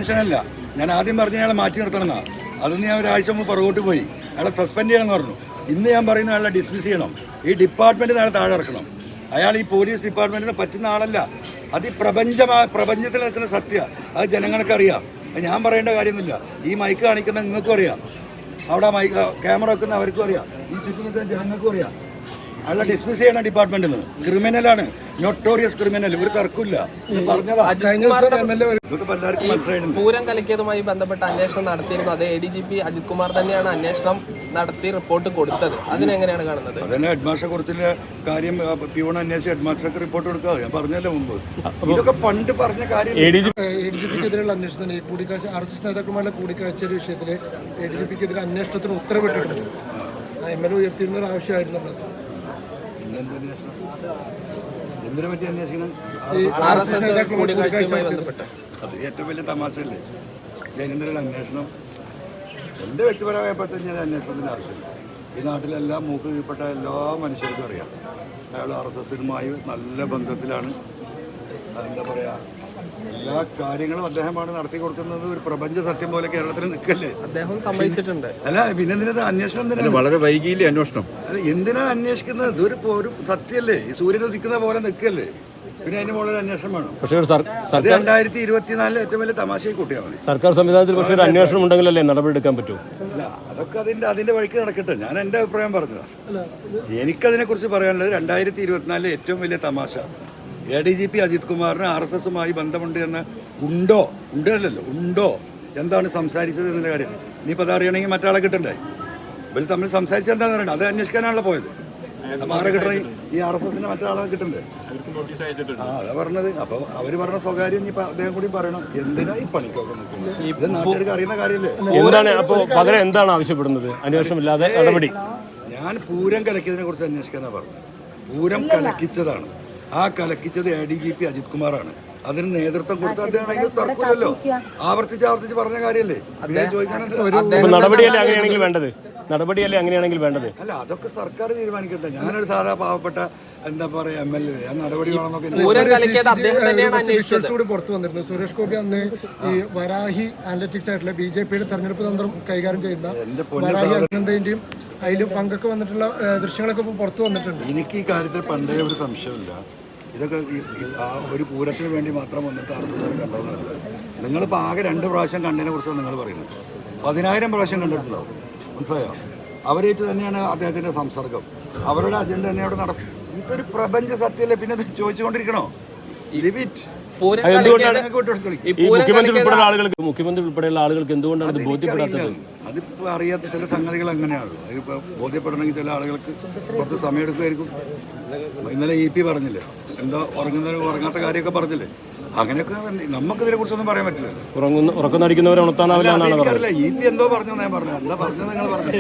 ടെൻഷനല്ല. ഞാൻ ആദ്യം പറഞ്ഞ അയാളെ മാറ്റി നിർത്തണമെന്നാ. അതൊന്ന് ഞാൻ ഒരാഴ്ച മുമ്പ് പുറകോട്ട് പോയി. അയാളെ സസ്പെൻഡ് ചെയ്യണമെന്ന് പറഞ്ഞു. ഇന്ന് ഞാൻ പറയുന്ന അയാളെ ഡിസ്മിസ് ചെയ്യണം. ഈ ഡിപ്പാർട്ട്മെൻറ്റ് അയാളെ താഴെ ഇറക്കണം. അയാൾ ഈ പോലീസ് ഡിപ്പാർട്ട്മെൻറ്റിന് പറ്റുന്ന ആളല്ല. അത് പ്രപഞ്ചത്തിൽ നിൽക്കുന്ന സത്യ. അത് ജനങ്ങൾക്കറിയാം. ഞാൻ പറയേണ്ട കാര്യമൊന്നുമില്ല. ഈ മൈക്ക് കാണിക്കുന്ന നിങ്ങൾക്കും അറിയാം, അവിടെ ക്യാമറ വെക്കുന്ന അവർക്കും അറിയാം, ഈ ചുറ്റും ജനങ്ങൾക്കും അറിയാം. അയാളെ ഡിസ്മിസ് ചെയ്യണം ഡിപ്പാർട്ട്മെന്റിൽ നിന്ന്. ക്രിമിനലാണ്, നൊട്ടോറിയസ് ക്രിമിനൽ, ഒരു തർക്കമില്ല. പറഞ്ഞതാ. ഇതൊക്കെ എല്ലാവർക്കും മനസ്സിലായിട്ടുണ്ട്. പൂരം കലക്കിയതുമായി ബന്ധപ്പെട്ട അന്വേഷണം നടത്തിയിരുന്നു. അത് ADGP അജിത് കുമാർ തന്നെയാണ് അന്വേഷണം നടത്തി റിപ്പോർട്ട് കൊടുത്തത്. അതിനെങ്ങനെയാണ് കാണുന്നത്? അതന്നെ ഹെഡ്മാസ്റ്ററെ കുറിച്ചുള്ള കാര്യം പ്യൂൺ അന്വേഷിച്ച് ഹെഡ്മാസ്റ്റർക്ക് റിപ്പോർട്ട് കൊടുക്കുക. ഞാൻ പറഞ്ഞല്ലോ മുമ്പ്, ഇതൊക്കെ പണ്ട് പറഞ്ഞ കാര്യം. ADGPക്കെതിരെയുള്ള അന്വേഷണത്തിന് കൂടിക്കാഴ്ച RSS നേതാക്കളുമായുള്ള കൂടിക്കാഴ്ചയുടെ വിഷയത്തിൽ ADGPക്കെതിരെ അന്വേഷണത്തിന് ഉത്തരവിട്ടിട്ടുണ്ട്. MLA ഉയർത്തിയിരുന്ന ഒരു ആവശ്യമായിരുന്നു. എന്തിനെ പറ്റി അന്വേഷിക്കണം? അത് ഏറ്റവും വലിയ തമാശയല്ലേ ജയനേന്ദ്രയുടെ അന്വേഷണം. എൻ്റെ വ്യക്തിപരമായപ്പോൾ ഞാൻ അന്വേഷണത്തിന് ആവശ്യമില്ല. ഈ നാട്ടിലെല്ലാം മൂക്ക് കീഴ്പ്പെട്ട എല്ലാ മനുഷ്യർക്കും അറിയാം അയാൾ RSSനുമായി നല്ല ബന്ധത്തിലാണ്. എന്താ പറയുക, എല്ലാ കാര്യങ്ങളും അദ്ദേഹമാണ് നടത്തി കൊടുക്കുന്നത്. ഒരു പ്രപഞ്ച സത്യം പോലെ കേരളത്തിൽ നിൽക്കല്ലേ അദ്ദേഹം സമ്മതിച്ചിട്ടുണ്ട്. അല്ല, പിന്നെന്തിനാ അന്വേഷണം? വളരെ വൈകിയില്ലേ അന്വേഷണം? അല്ല, എന്തിനാ അന്വേഷിക്കുന്നത്? ഇതൊരു സത്യമല്ലേ, ഈ സൂര്യൻ ഉദിക്കുന്ന പോലെ നിൽക്കല്ലേ. പിന്നെ അതിന് മുകളിൽ അന്വേഷണം വേണം. പക്ഷേ 2024 ഏറ്റവും വലിയ തമാശയായി കൂട്ടിയാൽ മതി. സർക്കാർ സംവിധാനത്തിൽ പക്ഷേ ഒരു അന്വേഷണം ഉണ്ടെങ്കിലല്ലേ നടപടി എടുക്കാൻ പറ്റൂ? അല്ല, അതൊക്കെ അതിന്റെ വഴിക്ക് നടക്കട്ടെ. ഞാൻ എൻ്റെ അഭിപ്രായം പറഞ്ഞതാ. എനിക്കതിനെ കുറിച്ച് പറയാനുള്ളത് 2024 ഏറ്റവും വലിയ തമാശ ADGP അജിത് കുമാറിന് RSSുമായി ബന്ധമുണ്ട് എന്ന് ഉണ്ടോ എന്താണ് സംസാരിച്ചത് എന്നുള്ള കാര്യം ഇനിയിപ്പോൾ അതറിയണമെങ്കിൽ മറ്റാളെ കിട്ടണ്ടേ? ഇവർ തമ്മിൽ സംസാരിച്ചത് എന്താണെന്ന് പറയണ്ട. അത് അന്വേഷിക്കാനാണല്ലോ പോയത്. മാറെ കിട്ടണമെങ്കിൽ ഈ RSSന് മറ്റാളെ കിട്ടണ്ടേ? അതാ പറഞ്ഞത്. അപ്പോൾ അവർ പറഞ്ഞ സ്വകാര്യം ഇനിയിപ്പോൾ അദ്ദേഹം കൂടി പറയണം. എന്തിനാ ഈ പണിക്കൊക്കെ നിൽക്കുന്നത്? ഇത് നാട്ടുകാർക്ക് അറിയുന്ന കാര്യമല്ലേ. എന്താണ് അപ്പോൾ പകരം എന്താണ് ആവശ്യപ്പെടുന്നത്? അന്വേഷണമില്ലാതെ നടപടി. ഞാൻ പൂരം കലക്കിയതിനെ കുറിച്ച് അന്വേഷിക്കാനാണ് പറഞ്ഞത്. പൂരം കലക്കിച്ചതാണ്. ആ കലക്കിച്ചത് ADGP അജിത് കുമാറാണ്. അതിന് നേതൃത്വം കൊടുത്ത അദ്ദേഹമാണെങ്കിൽ തർക്കമില്ലല്ലോ. ആവർത്തിച്ച് പറഞ്ഞ കാര്യമല്ലേ. നടപടിയല്ലേ അങ്ങനെയാണെങ്കിൽ വേണ്ടത്? അല്ല, അതൊക്കെ സർക്കാർ തീരുമാനിക്കട്ടെ. ഞാനൊരു സാധാ പാവപ്പെട്ട എന്താ പറയാ MLA. ഞാൻ നടപടി വേണമെന്നൊക്കെ കൂടി പുറത്തു വന്നിരുന്നു. സുരേഷ് ഗോപി അന്ന് ഈ വരാഹി അനലറ്റിക്സ് ആയിട്ടുള്ള BJPയുടെ തെരഞ്ഞെടുപ്പ് തന്ത്രം കൈകാര്യം ചെയ്യുന്ന വരാഹി അനന്തന്റെയും അതിൽ പങ്കൊക്കെ വന്നിട്ടുള്ള ദൃശ്യങ്ങളൊക്കെ പുറത്തു വന്നിട്ടുണ്ട്. എനിക്ക് ഈ കാര്യത്തിൽ പണ്ടേ ഒരു സംശയമില്ല. ഇതൊക്കെ ആ ഒരു പൂരത്തിന് വേണ്ടി മാത്രം വന്നിട്ട് ആൾക്കാരെ കണ്ടതെന്നല്ല. നിങ്ങളിപ്പോൾ ആകെ 2 പ്രാവശ്യം കണ്ടതിനെ കുറിച്ചാണ് നിങ്ങൾ പറയുന്നത്. 10,000 പ്രാവശ്യം കണ്ടിട്ടുണ്ടാവും. മനസ്സിലായോ? അവരായിട്ട് തന്നെയാണ് അദ്ദേഹത്തിൻ്റെ സംസർഗം. അവരുടെ അജണ്ട തന്നെ അവിടെ നടക്കും. ഇതൊരു പ്രപഞ്ച സത്യമല്ലേ. പിന്നെ ചോദിച്ചുകൊണ്ടിരിക്കണോ? ലിമിറ്റ്. മുഖ്യമന്ത്രി ഉൾപ്പെടെയുള്ള ആളുകൾക്ക് എന്തുകൊണ്ടാണ് ഇത് ബോധ്യപ്പെടാത്തത്? അതിപ്പോൾ അറിയാത്ത ചില സംഗതികൾ അങ്ങനെയാണല്ലോ. അതിപ്പോൾ ബോധ്യപ്പെടണമെങ്കിൽ ചില ആളുകൾക്ക് കുറച്ച് സമയം എടുക്കുമായിരിക്കും. ഇന്നലെ EP പറഞ്ഞില്ലേ, എന്തോ ഉറങ്ങാത്ത കാര്യമൊക്കെ പറഞ്ഞില്ലേ. അങ്ങനെയൊക്കെ നമുക്കിതിനെ കുറിച്ചൊന്നും പറയാൻ പറ്റില്ല. ഉറക്കം നടിക്കുന്നവരെ ഉണർത്താനാവില്ല. EP എന്തോ പറഞ്ഞു, ഞാൻ പറഞ്ഞു. എന്താ പറഞ്ഞത് നിങ്ങൾ പറഞ്ഞു?